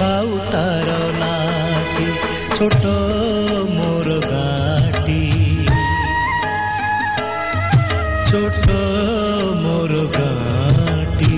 नथाउ तार नाटी छोट मोर गाटी छोट मोर गाटी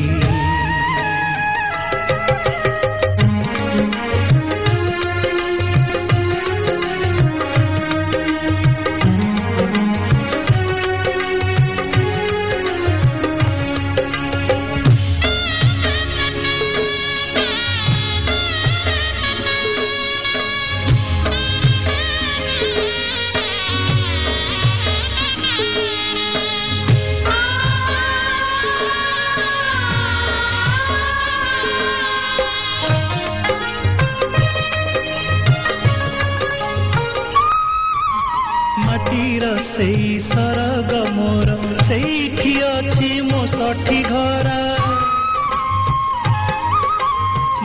सेई सरग मोर सेठी अछि मो सठी घर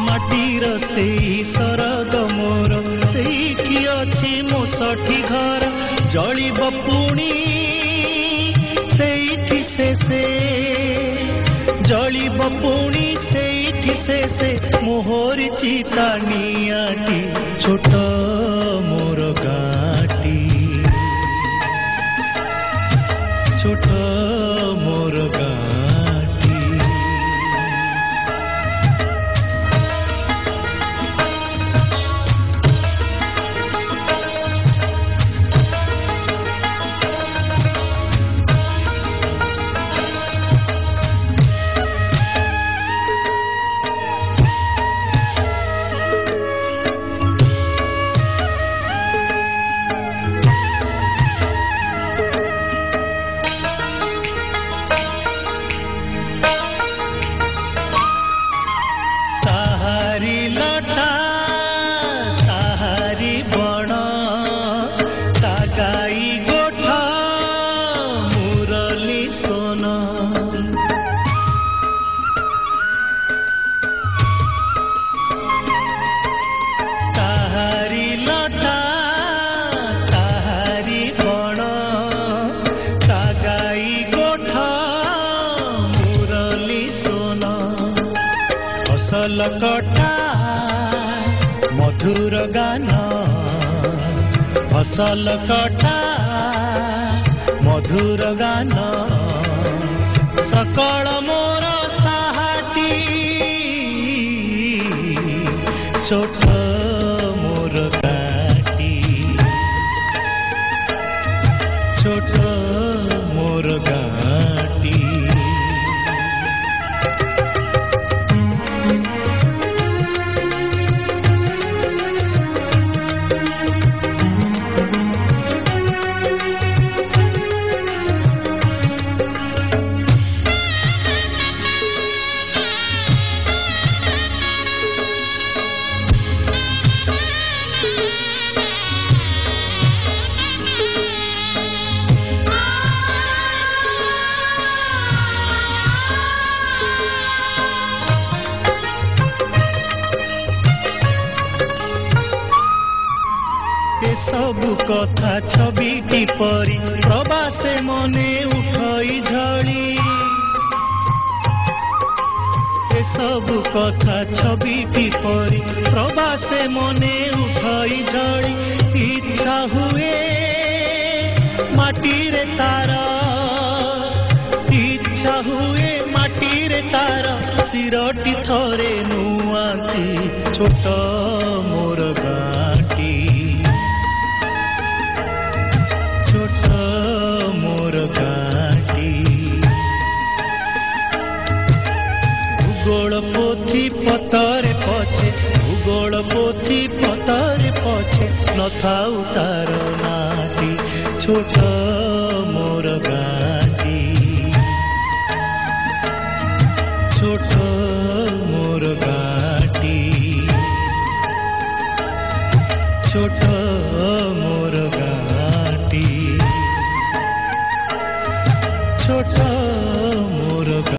माटीर सेई सरग मोर सेठी अछि मो सठी घर जलिब पुणी सेठी से जलिब पुणी सेठी से मोहर चिता नियाटी छोट मोर गाटी छोट मोर गाटी फसल कटा मधुर गान फसल कटा मधुर गान सकल मोर साहाटी छोट मोर गाटी छोट मोर गाटी सबु कथा छविटी परी प्रवासे मने उठई झड़ी ए सबु कथा छविटी परी प्रवासे मने उठई झड़ी इच्छा हुए माटी रे तार इच्छा हुए माटी रे तार सिरटी थरे नुआती छोट मोर गाटी छोट मोर गाटी भूगोल पोथी पतरे पछे भूगोल पोथी पतरे पछे नथाउ तार नाटी छोट मोर गाटी छोट मोर गाटी छोट